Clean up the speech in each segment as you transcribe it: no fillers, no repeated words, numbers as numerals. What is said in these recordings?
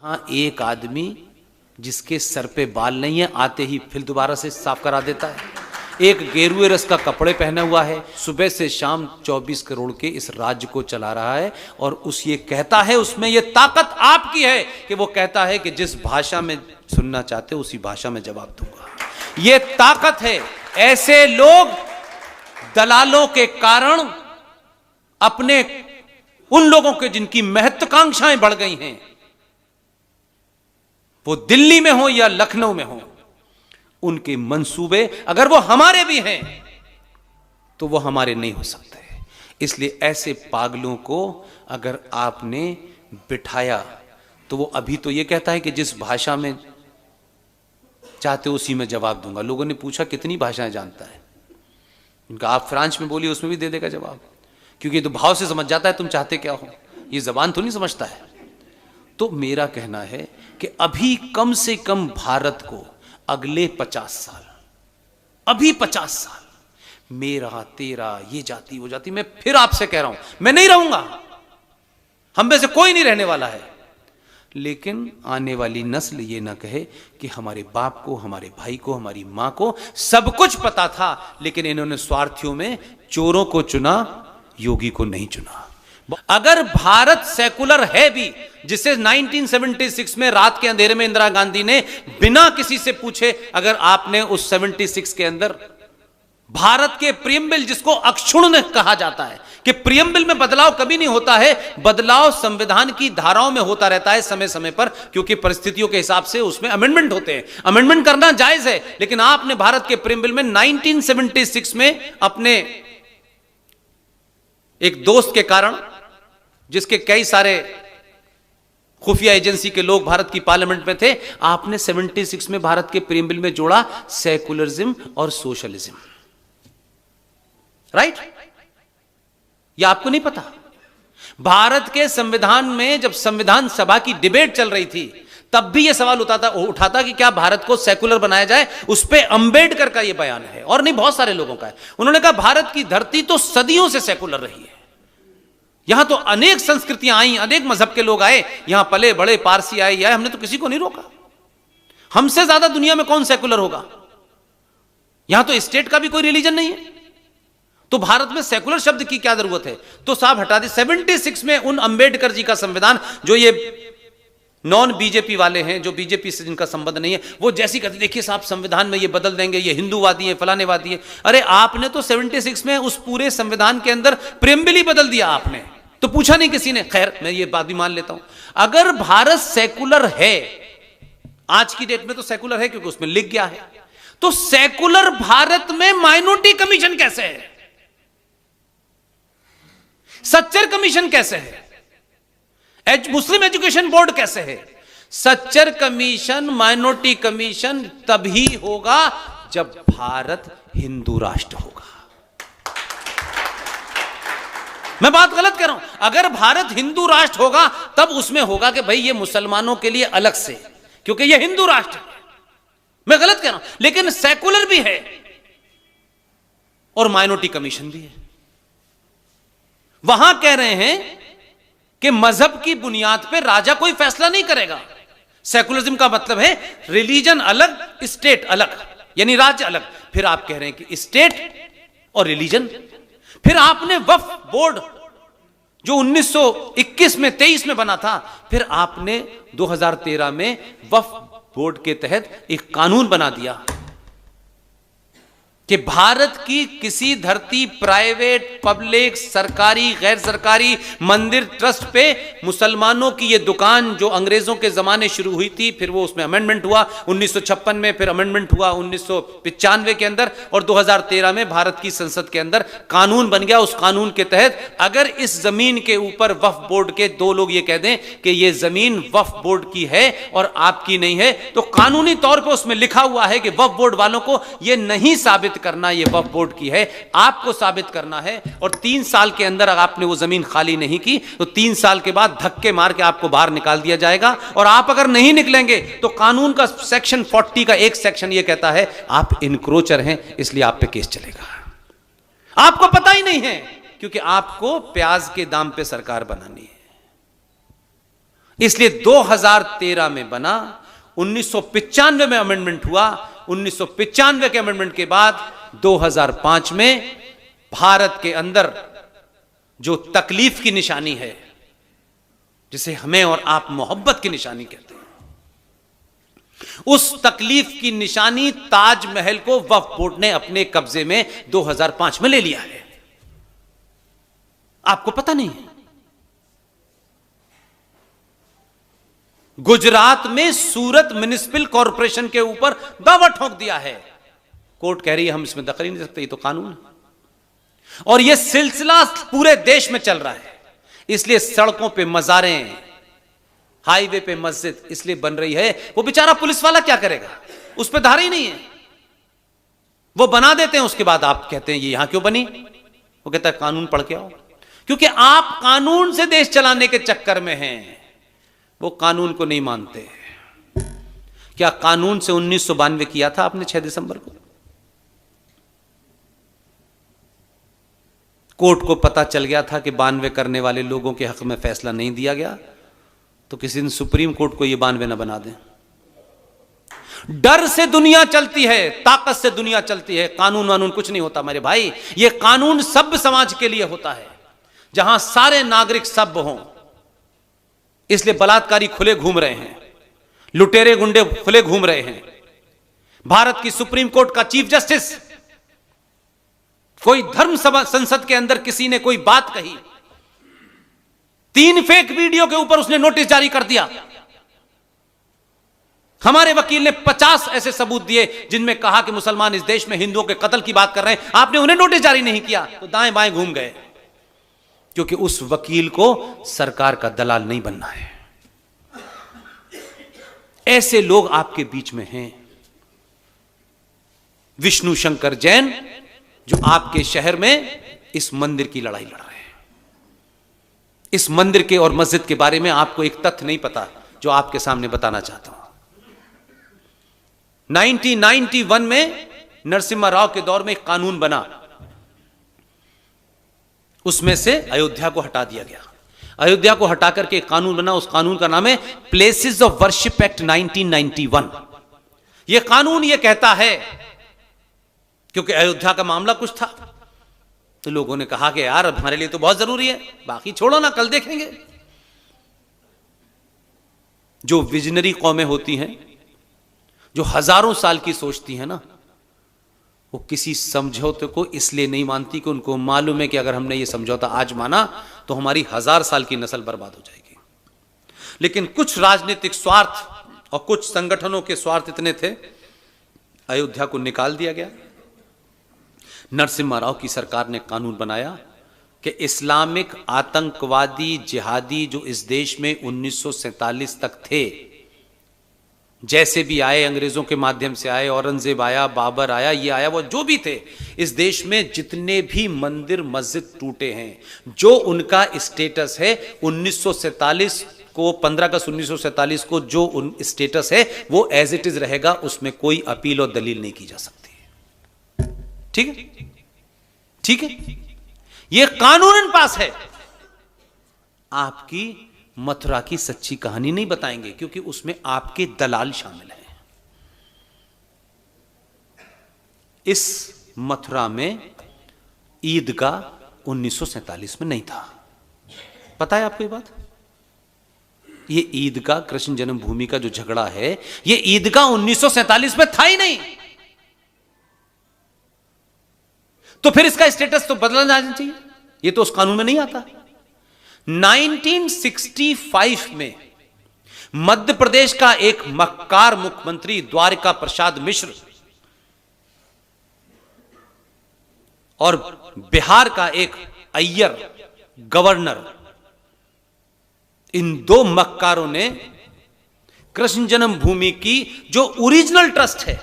हाँ, एक आदमी जिसके सर पे बाल नहीं है आते ही फिर दोबारा से साफ करा देता है। एक गेरुए रस का कपड़े पहना हुआ है, सुबह से शाम 24 करोड़ के इस राज्य को चला रहा है और उस ये कहता है, उसमें ये ताकत आपकी है कि वो कहता है कि जिस भाषा में सुनना चाहते हो उसी भाषा में जवाब दूंगा। ये ताकत है। ऐसे लोग दलालों के कारण अपने उन लोगों के जिनकी महत्वाकांक्षाएं बढ़ गई हैं, वो दिल्ली में हो या लखनऊ में हो, उनके मंसूबे अगर वो हमारे भी हैं तो वो हमारे नहीं हो सकते। इसलिए ऐसे पागलों को अगर आपने बिठाया तो वो अभी तो ये कहता है कि जिस भाषा में चाहते हो उसी में जवाब दूंगा। लोगों ने पूछा कितनी भाषाएं जानता है, उनका आप फ्रांस में बोलिए उसमें भी दे देगा जवाब, क्योंकि ये तो भाव से समझ जाता है तुम चाहते क्या हो, ये जबान तो नहीं समझता है। तो मेरा कहना है कि अभी कम से कम भारत को अगले 50 साल, अभी 50 साल मेरा तेरा ये जाति वो जाति, मैं फिर आपसे कह रहा हूं मैं नहीं रहूंगा, हम में से कोई नहीं रहने वाला है, लेकिन आने वाली नस्ल ये ना कहे कि हमारे बाप को, हमारे भाई को, हमारी मां को सब कुछ पता था लेकिन इन्होंने स्वार्थियों में चोरों को चुना, योगी को नहीं चुना। अगर भारत सेकुलर है भी, जिसे 1976 में रात के अंधेरे में इंदिरा गांधी ने बिना किसी से पूछे, अगर आपने उस 76 के अंदर भारत के प्रियम्बल, जिसको अक्षुण्ण कहा जाता है कि प्रियम्बल में बदलाव कभी नहीं होता है, बदलाव संविधान की धाराओं में होता रहता है समय समय पर, क्योंकि परिस्थितियों के हिसाब से उसमें अमेंडमेंट होते हैं, अमेंडमेंट करना जायज है। लेकिन आपने भारत के प्रियम्बल में 1976 में अपने एक दोस्त के कारण, जिसके कई सारे खुफिया एजेंसी के लोग भारत की पार्लियामेंट में थे, आपने 76 में भारत के प्रियम्बल में जोड़ा सेकुलरिज्म और सोशलिज्म। राइट? यह आपको नहीं पता? भारत के संविधान में जब संविधान सभा की डिबेट चल रही थी तब भी यह सवाल उठा था कि क्या भारत को सेकुलर बनाया जाए। उस पर अंबेडकर का यह बयान है, और नहीं बहुत सारे लोगों का है। उन्होंने कहा भारत की धरती तो सदियों से सेकुलर रही है, यहां तो अनेक संस्कृतियां आई, अनेक मजहब के लोग आए, यहां पले बड़े, पारसी आए, हमने तो किसी को नहीं रोका। हमसे ज्यादा दुनिया में कौन सेकुलर होगा? यहां तो स्टेट का भी कोई रिलीजन नहीं है, तो भारत में सेकुलर शब्द की क्या जरूरत है? तो साहब हटा दी। 76 में उन अंबेडकर जी का संविधान, जो ये नॉन बीजेपी वाले हैं, जो बीजेपी से जिनका संबंध नहीं है, वो जैसी कहते देखिए साहब संविधान में ये बदल देंगे, ये हिंदूवादी है, फलानेवादी है। अरे आपने तो 76 में उस पूरे संविधान के अंदर प्रियम्बल ही बदल दिया, आपने तो पूछा नहीं किसी ने। खैर मैं ये बात भी मान लेता हूं, अगर भारत सेकुलर है, आज की डेट में तो सेकुलर है क्योंकि उसमें लिख गया है, तो सेकुलर भारत में माइनॉरिटी कमीशन कैसे है? सच्चर कमीशन कैसे है? मुस्लिम एजुकेशन बोर्ड कैसे है? सच्चर कमीशन, माइनॉरिटी कमीशन तभी होगा जब भारत हिंदू राष्ट्र होगा। मैं बात गलत कर रहा हूं? अगर भारत हिंदू राष्ट्र होगा तब उसमें होगा कि भाई ये मुसलमानों के लिए अलग से, क्योंकि ये हिंदू राष्ट्र है। मैं गलत कह रहा हूं? लेकिन सेकुलर भी है और माइनॉरिटी कमीशन भी है। वहां कह रहे हैं कि मजहब की बुनियाद पर राजा कोई फैसला नहीं करेगा। सेकुलरिज्म का मतलब है रिलीजन अलग, स्टेट अलग, यानी राज्य अलग। फिर आप कह रहे हैं कि स्टेट और रिलीजन। फिर आपने वक्फ बोर्ड जो 1921 में 23 में बना था, फिर आपने 2013 में वक्फ बोर्ड के तहत एक कानून बना दिया कि भारत की किसी धरती, प्राइवेट, पब्लिक, सरकारी, गैर सरकारी, मंदिर, ट्रस्ट पे मुसलमानों की ये दुकान जो अंग्रेजों के जमाने शुरू हुई थी, फिर वो उसमें अमेंडमेंट हुआ 1956 में, फिर अमेंडमेंट हुआ 1995 के अंदर, और 2013 में भारत की संसद के अंदर कानून बन गया। उस कानून के तहत अगर इस जमीन के ऊपर वक्फ बोर्ड के दो लोग ये कह दें कि ये जमीन वक्फ बोर्ड की है और आपकी नहीं है, तो कानूनी तौर पर उसमें लिखा हुआ है कि वक्फ बोर्ड वालों को यह नहीं साबित करना ये वक्फ बोर्ड की है, आपको साबित करना है। और 3 साल के अंदर अगर आपने वो जमीन खाली नहीं की तो 3 साल के बाद धक्के मार के आपको बाहर निकाल दिया जाएगा। और आप अगर नहीं निकलेंगे तो कानून का सेक्शन 40 का एक सेक्शन ये कहता है आप इनक्रोचर हैं, इसलिए आप पे केस चलेगा। आपको पता ही नहीं है, क्योंकि आपको प्याज के दाम पे सरकार बनानी है। इसलिए 2013 में बना, 1995 में अमेंडमेंट हुआ, 1995 के अमेंडमेंट के बाद 2005 में भारत के अंदर जो तकलीफ की निशानी है, जिसे हमें और आप मोहब्बत की निशानी कहते हैं, उस तकलीफ की निशानी ताजमहल को वक्फ बोर्ड ने अपने कब्जे में 2005 में ले लिया है। आपको पता नहीं है? गुजरात में सूरत म्युनिसिपल कॉरपोरेशन के ऊपर दावा ठोक दिया है, कोर्ट कह रही है हम इसमें दखल ही नहीं सकते, ये तो कानून है। और यह सिलसिला पूरे देश में चल रहा है। इसलिए सड़कों पे मज़ारें, हाईवे पे मस्जिद इसलिए बन रही है। वो बेचारा पुलिस वाला क्या करेगा, उस पर धारा ही नहीं है। वो बना देते हैं, उसके बाद आप कहते हैं ये यहां क्यों बनी? वो कहता है कानून पढ़ के आओ। क्योंकि आप कानून से देश चलाने के चक्कर में हैं, वो कानून को नहीं मानते। क्या कानून से 1992 किया था आपने 6 दिसंबर को? कोर्ट को पता चल गया था कि 92 करने वाले लोगों के हक में फैसला नहीं दिया गया, तो किसी दिन सुप्रीम कोर्ट को यह 92 न बना दें। डर से दुनिया चलती है, ताकत से दुनिया चलती है। कानून वानून कुछ नहीं होता मेरे भाई। यह कानून सभ्य समाज के लिए होता है, जहां सारे नागरिक सभ्य हों। इसलिए बलात्कारी खुले घूम रहे हैं, लुटेरे गुंडे खुले घूम रहे हैं। भारत की सुप्रीम कोर्ट का चीफ जस्टिस, कोई धर्म सभा संसद के अंदर किसी ने कोई बात कही, 3 फेक वीडियो के ऊपर उसने नोटिस जारी कर दिया। हमारे वकील ने 50 ऐसे सबूत दिए जिनमें कहा कि मुसलमान इस देश में हिंदुओं के कत्ल की बात कर रहे हैं, आपने उन्हें नोटिस जारी नहीं किया, तो दाएं बाएं घूम गए। क्योंकि उस वकील को सरकार का दलाल नहीं बनना है। ऐसे लोग आपके बीच में हैं। विष्णु शंकर जैन जो आपके शहर में इस मंदिर की लड़ाई लड़ रहे हैं। इस मंदिर के और मस्जिद के बारे में आपको एक तथ्य नहीं पता, जो आपके सामने बताना चाहता हूं। 1991 में नरसिम्हा राव के दौर में एक कानून बना, उसमें से अयोध्या को हटा दिया गया। अयोध्या को हटा करके एक कानून बना, उस कानून का नाम है प्लेसेस ऑफ वर्शिप एक्ट 1991। यह कानून यह कहता है, क्योंकि अयोध्या का मामला कुछ था, तो लोगों ने कहा कि यार हमारे लिए तो बहुत जरूरी है, बाकी छोड़ो ना, कल देखेंगे। जो विजनरी कौमें होती हैं, जो हजारों साल की सोचती हैं ना, वो किसी समझौते को इसलिए नहीं मानती कि उनको मालूम है कि अगर हमने ये समझौता आज माना तो हमारी 1000 साल की नस्ल बर्बाद हो जाएगी। लेकिन कुछ राजनीतिक स्वार्थ और कुछ संगठनों के स्वार्थ इतने थे, अयोध्या को निकाल दिया गया। नरसिम्हा राव की सरकार ने कानून बनाया कि इस्लामिक आतंकवादी जिहादी जो इस देश में 1947 तक थे, जैसे भी आए, अंग्रेजों के माध्यम से आए, औरंगजेब आया, बाबर आया, ये आया, वो जो भी थे, इस देश में जितने भी मंदिर मस्जिद टूटे हैं, जो उनका स्टेटस है 1947 को, 15 अगस्त 1947 को जो उन स्टेटस है वो एज इट इज रहेगा, उसमें कोई अपील और दलील नहीं की जा सकती। ठीक है, ठीक है, यह कानूनन पास है। आपकी मथुरा की सच्ची कहानी नहीं बताएंगे, क्योंकि उसमें आपके दलाल शामिल हैं। इस मथुरा में ईदगाह 1947 में नहीं था। पता है आपको ये बात? ये ईदगाह, कृष्ण जन्मभूमि का जो झगड़ा है, ये ईदगाह 1947 में था ही नहीं। तो फिर इसका स्टेटस तो बदला जाना चाहिए, ये तो उस कानून में नहीं आता। 1965 में मध्य प्रदेश का एक मक्कार मुख्यमंत्री द्वारिका प्रसाद मिश्र और बिहार का एक अय्यर गवर्नर, इन दो मक्कारों ने कृष्ण जन्मभूमि की जो ओरिजिनल ट्रस्ट है,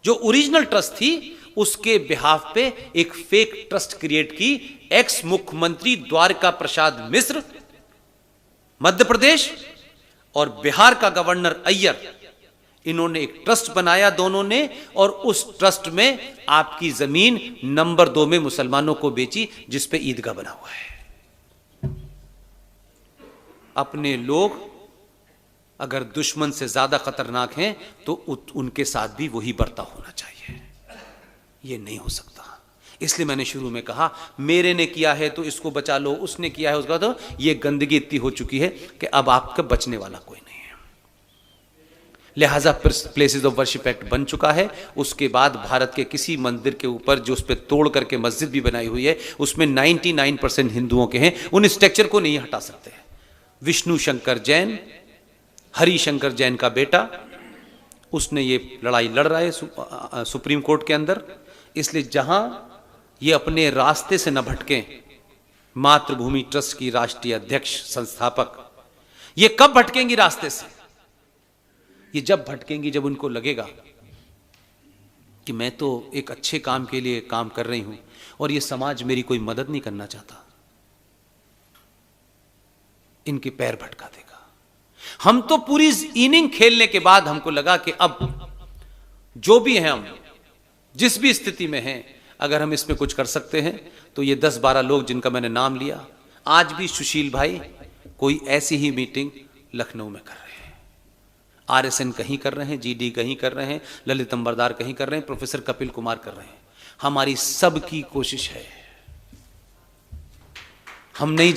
जो ओरिजिनल ट्रस्ट थी, उसके बिहाफ पे एक फेक ट्रस्ट क्रिएट की। एक्स मुख्यमंत्री द्वारिका प्रसाद मिश्र मध्य प्रदेश और बिहार का गवर्नर अय्यर, इन्होंने एक ट्रस्ट बनाया दोनों ने, और उस ट्रस्ट में आपकी जमीन नंबर 2 में मुसलमानों को बेची, जिस पे ईदगाह बना हुआ है। अपने लोग अगर दुश्मन से ज्यादा खतरनाक हैं तो उनके साथ भी वही बर्ताव होना चाहिए। ये नहीं हो सकता। इसलिए मैंने शुरू में कहा, मेरे ने किया है तो इसको बचा लो, उसने किया है उसका, तो ये गंदगी इतनी हो चुकी है कि अब आपका बचने वाला कोई नहीं है। लिहाजा प्लेसेस ऑफ वर्शिप एक्ट बन चुका है। उसके बाद भारत के किसी मंदिर के ऊपर जो उस पर तोड़ करके मस्जिद भी बनाई हुई है, उसमें 99% हिंदुओं के हैं, उन स्ट्रक्चर को नहीं हटा सकते। विष्णु शंकर जैन, हरिशंकर जैन का बेटा, उसने ये लड़ाई लड़ रहा है सुप्रीम कोर्ट के अंदर। इसलिए जहां ये अपने रास्ते से न भटकें, मातृभूमि ट्रस्ट की राष्ट्रीय अध्यक्ष संस्थापक, ये कब भटकेंगी रास्ते से? ये जब भटकेंगी जब उनको लगेगा कि मैं तो एक अच्छे काम के लिए काम कर रही हूं और ये समाज मेरी कोई मदद नहीं करना चाहता, इनके पैर भटका देगा। हम तो पूरी इनिंग खेलने के बाद हमको लगा कि अब जो भी हैं, हम जिस भी स्थिति में हैं, अगर हम इसमें कुछ कर सकते हैं तो ये 10-12 लोग जिनका मैंने नाम लिया, आज भी सुशील भाई कोई ऐसी ही मीटिंग लखनऊ में कर रहे हैं, आरएसएन कहीं कर रहे हैं, जीडी कहीं कर रहे हैं, ललित अंबरदार कहीं कर रहे हैं, प्रोफेसर कपिल कुमार कर रहे हैं। हमारी सबकी कोशिश है, हम नहीं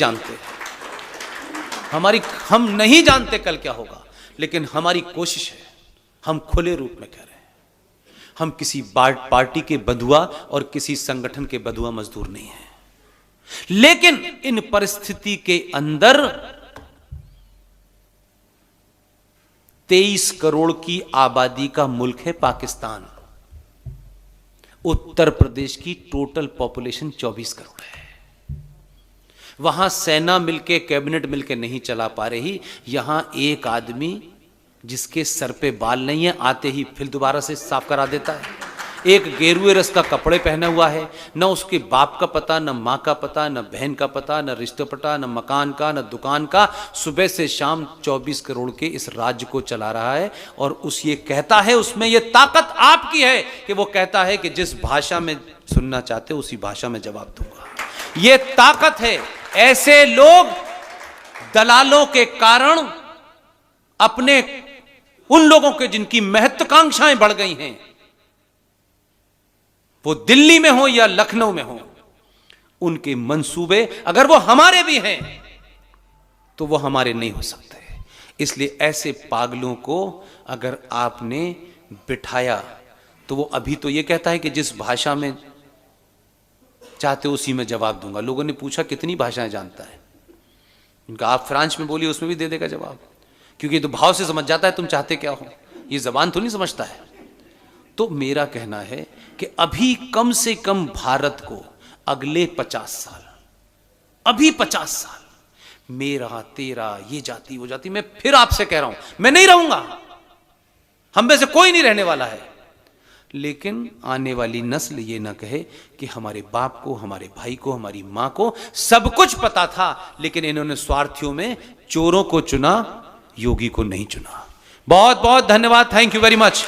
जानते कल क्या होगा, लेकिन हमारी कोशिश है। हम खुले रूप में कह रहे हैं, हम किसी पार्टी के बंधुआ और किसी संगठन के बंधुआ मजदूर नहीं हैं। लेकिन इन परिस्थिति के अंदर 23 करोड़ की आबादी का मुल्क है पाकिस्तान। उत्तर प्रदेश की टोटल पॉपुलेशन 24 करोड़ है। वहां सेना मिलके, कैबिनेट मिलके नहीं चला पा रही। यहां एक आदमी जिसके सर पे बाल नहीं है, आते ही फिर दोबारा से साफ करा देता है। एक गेरुए रस का कपड़े पहना हुआ है, न उसके बाप का पता, न माँ का पता, न बहन का पता, न रिश्ते पता, न मकान का, न दुकान का। सुबह से शाम 24 करोड़ के इस राज्य को चला रहा है। और उस ये कहता है, उसमें ये ताकत आपकी है कि वो कहता है कि जिस भाषा में सुनना चाहते हो उसी भाषा में जवाब दूंगा। ये ताकत है। ऐसे लोग दलालों के कारण अपने उन लोगों के जिनकी महत्वाकांक्षाएं बढ़ गई हैं, वो दिल्ली में हो या लखनऊ में हो, उनके मंसूबे अगर वो हमारे भी हैं तो वो हमारे नहीं हो सकते। इसलिए ऐसे पागलों को अगर आपने बिठाया तो वो अभी तो ये कहता है कि जिस भाषा में चाहते उसी में जवाब दूंगा। लोगों ने पूछा कितनी भाषाएं जानता है, उनका आप फ्रांस में बोलिए उसमें भी दे देगा जवाब, क्योंकि तो भाव से समझ जाता है तुम चाहते क्या हो। ये जबान तो नहीं समझता है। तो मेरा कहना है कि अभी कम से कम भारत को अगले 50 साल, अभी 50 साल, मेरा तेरा, ये जाति वो जाति, मैं फिर आपसे कह रहा हूं, मैं नहीं रहूंगा, हम में से कोई नहीं रहने वाला है। लेकिन आने वाली नस्ल ये ना कहे कि हमारे बाप को, हमारे भाई को, हमारी मां को सब कुछ पता था, लेकिन इन्होंने स्वार्थियों में चोरों को चुना, योगी को नहीं चुना। बहुत बहुत धन्यवाद। Thank you very much.